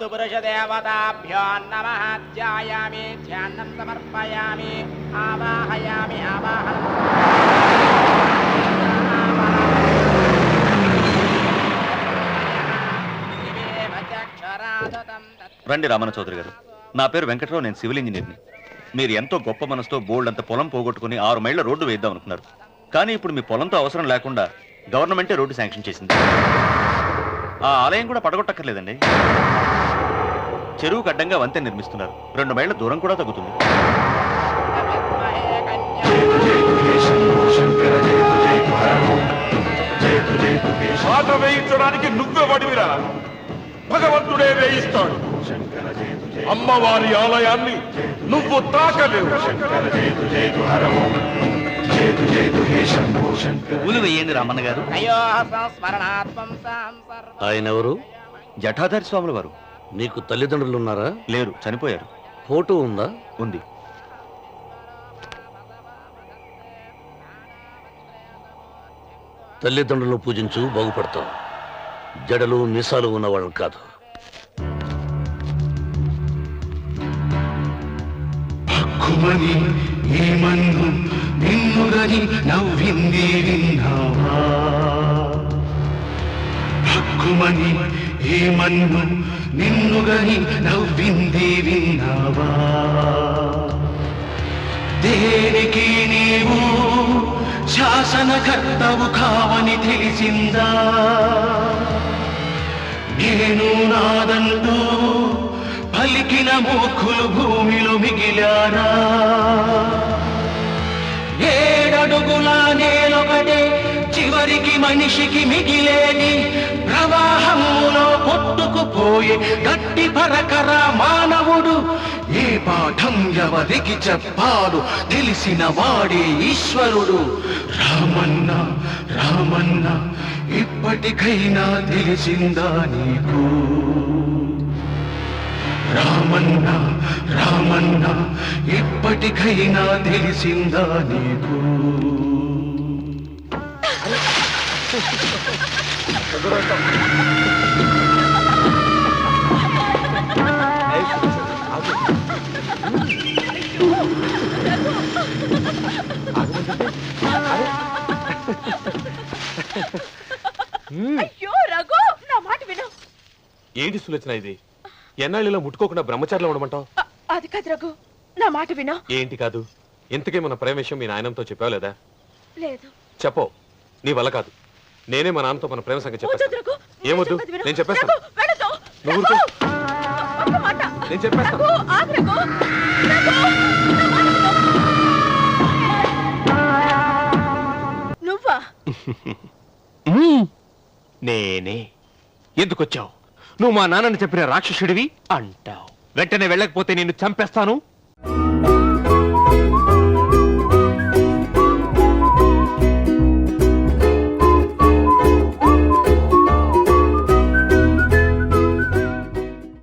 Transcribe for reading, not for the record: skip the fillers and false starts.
तत्पुरुषदेवताभ्यो नमः ध्यायामि ध्यानं समर्पयामि आवाहयामि రండి రామన్న చౌదరి గారు, నా పేరు వెంకటరావు, నేను సివిల్ ఇంజనీర్ని. మీరు ఎంతో గొప్ప మనసుతో బోల్డ్ అంత పొలం పోగొట్టుకుని 6 మైళ్ళ రోడ్డు వేద్దాం అనుకున్నారు. కానీ ఇప్పుడు మీ పొలంతో అవసరం లేకుండా గవర్నమెంటే రోడ్డు శాంక్షన్ చేసింది. ఆ ఆలయం కూడా పడగొట్టక్కర్లేదండి. చెరువుకు అడ్డంగా వంతెన నిర్మిస్తున్నారు. 2 మైళ్ళ దూరం కూడా తగ్గుతుంది. పాట వేయించడానికి నువ్వే వడివిరా, భగవంతుడే వేయిస్తాడు. అమ్మవారి ఆలయాన్ని నువ్వు తాకలేవు. పూలు వేయండి రామన్న గారు. ఆయన ఎవరు? జటాధారి స్వాముల వారు. నీకు తల్లిదండ్రులు ఉన్నారా? లేరు, చనిపోయారు. ఫోటో ఉందా? ఉంది. తల్లిదండ్రులను పూజించు, బాగుపడతావు. జడలు మీసాలు ఉన్నవాళ్ళు కాదు. హక్కుమని ఏమన్ను నిన్నుగని నవ్వింది విన్నావా? హక్కుమని ఏమన్ను నిన్నుగని నవ్వింది విన్నావా? దేనికి నీవు శాసనకర్తవు కావని తెలిసిందా? నేను నాదంటూ పలికిన మూర్ఖులు భూమిలో మిగిలారా? 7 అడుగుల నేలొకటే చివరికి మనిషికి మిగిలేని ప్రవాహములో కొట్టుకుపోయే గట్టి పరకర మానవుడు. ఏ పాఠం ఎవరికి చెప్పాలో తెలిసిన వాడే ఈశ్వరుడు. రామన్న రామన్న ఇప్పటికైనా తెలిసిందా నీకు? రామన్న రామన్న ఇప్పటికైనా తెలిసిందా నీకు? అయ్యో రఘు, నా మాట విను. ఏంటి సులోచన ఇది? ఎన్నాళ్ళలో ముట్టుకోకుండా బ్రహ్మచారిలో ఉండమంటావు? అది కాదు రఘు, నా మాట విను. ఏంటి కాదు? ఇంతకీ మన ప్రేమ విషయం మీ నాయనంతో చెప్పావు లేదా? లేదు. చెప్పో, నీ వల్ల కాదు. నేనే మా నాన్నతో మన ప్రేమ సంగతి చెప్పేస్తాను. ఏమొద్దు, నేను చెప్పేస్తాను. నువ్వు ఊరుకో. నేను చెప్పేస్తాను. నువ్వా? నేనే. ఎందుకొచ్చావు? నువ్వు మా నాన్నని చెప్పిన రాక్షసుడివి అంటావు. వెంటనే వెళ్ళకపోతే నిన్ను చంపేస్తాను.